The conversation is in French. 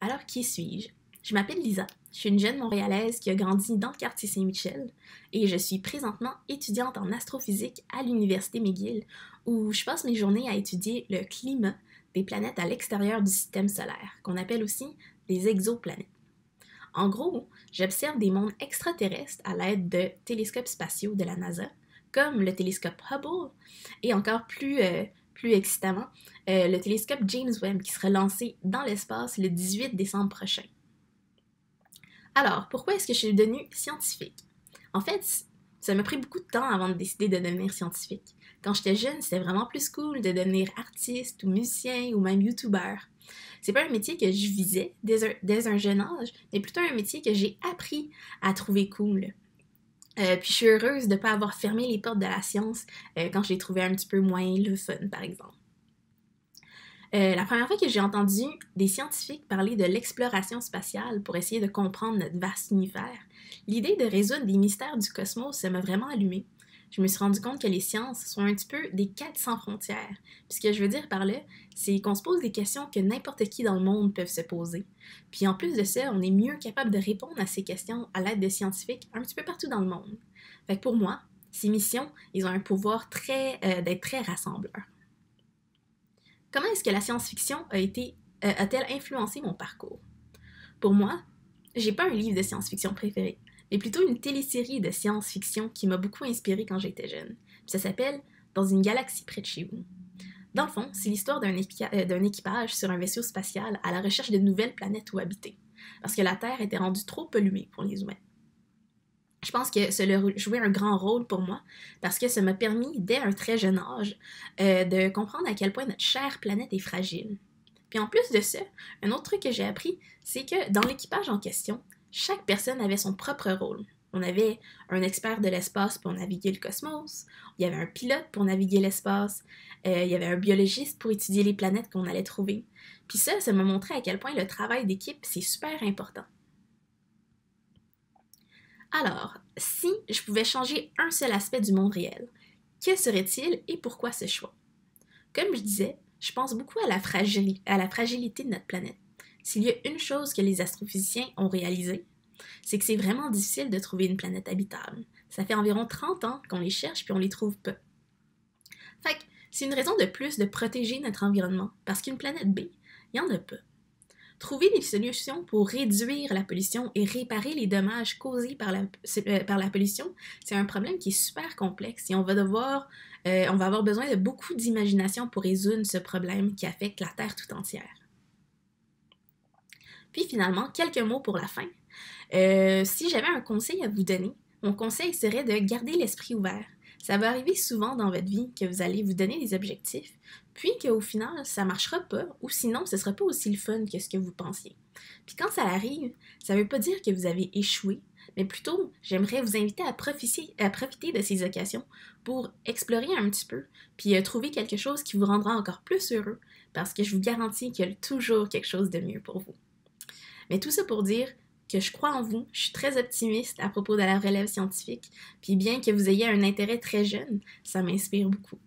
Alors, qui suis-je? Je m'appelle Lisa, je suis une jeune Montréalaise qui a grandi dans le quartier Saint-Michel et je suis présentement étudiante en astrophysique à l'Université McGill où je passe mes journées à étudier le climat des planètes à l'extérieur du système solaire, qu'on appelle aussi des exoplanètes. En gros, j'observe des mondes extraterrestres à l'aide de télescopes spatiaux de la NASA, comme le télescope Hubble et encore plus excitamment, le télescope James Webb qui sera lancé dans l'espace le 18 décembre prochain. Alors, pourquoi est-ce que je suis devenue scientifique? En fait, ça m'a pris beaucoup de temps avant de décider de devenir scientifique. Quand j'étais jeune, c'était vraiment plus cool de devenir artiste ou musicien ou même youtubeur. C'est pas un métier que je visais dès un jeune âge, mais plutôt un métier que j'ai appris à trouver cool. Puis je suis heureuse de ne pas avoir fermé les portes de la science quand je l'ai trouvé un petit peu moins le fun, par exemple. La première fois que j'ai entendu des scientifiques parler de l'exploration spatiale pour essayer de comprendre notre vaste univers, l'idée de résoudre des mystères du cosmos, ça m'a vraiment allumée. Je me suis rendu compte que les sciences sont un petit peu des quêtes sans frontières. Puis ce que je veux dire par là, c'est qu'on se pose des questions que n'importe qui dans le monde peut se poser. Puis en plus de ça, on est mieux capable de répondre à ces questions à l'aide de scientifiques un petit peu partout dans le monde. Fait que pour moi, ces missions, ils ont un pouvoir d'être très rassembleurs. Comment est-ce que la science-fiction a-t-elle influencé mon parcours? Pour moi, j'ai pas un livre de science-fiction préféré, mais plutôt une télésérie de science-fiction qui m'a beaucoup inspirée quand j'étais jeune. Ça s'appelle Dans une galaxie près de chez vous. Dans le fond, c'est l'histoire d'un équipage sur un vaisseau spatial à la recherche de nouvelles planètes où habiter, parce que la Terre était rendue trop polluée pour les humains. Je pense que cela jouait un grand rôle pour moi parce que ça m'a permis, dès un très jeune âge, de comprendre à quel point notre chère planète est fragile. Puis en plus de ça, un autre truc que j'ai appris, c'est que dans l'équipage en question, chaque personne avait son propre rôle. On avait un expert de l'espace pour naviguer le cosmos, il y avait un pilote pour naviguer l'espace, il y avait un biologiste pour étudier les planètes qu'on allait trouver. Puis ça m'a montré à quel point le travail d'équipe, c'est super important. Alors, si je pouvais changer un seul aspect du monde réel, quel serait-il et pourquoi ce choix? Comme je disais, je pense beaucoup à la fragilité de notre planète. S'il y a une chose que les astrophysiciens ont réalisée, c'est que c'est vraiment difficile de trouver une planète habitable. Ça fait environ 30 ans qu'on les cherche puis on les trouve pas. Fait que c'est une raison de plus de protéger notre environnement, parce qu'une planète B, il n'y en a pas. Trouver des solutions pour réduire la pollution et réparer les dommages causés par la pollution, c'est un problème qui est super complexe et on va avoir besoin de beaucoup d'imagination pour résoudre ce problème qui affecte la Terre tout entière. Puis finalement, quelques mots pour la fin. Si j'avais un conseil à vous donner, mon conseil serait de garder l'esprit ouvert. Ça va arriver souvent dans votre vie que vous allez vous donner des objectifs, puis qu'au final, ça ne marchera pas, ou sinon, ce ne sera pas aussi le fun que ce que vous pensiez. Puis quand ça arrive, ça ne veut pas dire que vous avez échoué, mais plutôt, j'aimerais vous inviter à profiter de ces occasions pour explorer un petit peu, puis trouver quelque chose qui vous rendra encore plus heureux, parce que je vous garantis qu'il y a toujours quelque chose de mieux pour vous. Mais tout ça pour dire que je crois en vous, je suis très optimiste à propos de la relève scientifique, puis bien que vous ayez un intérêt très jeune, ça m'inspire beaucoup.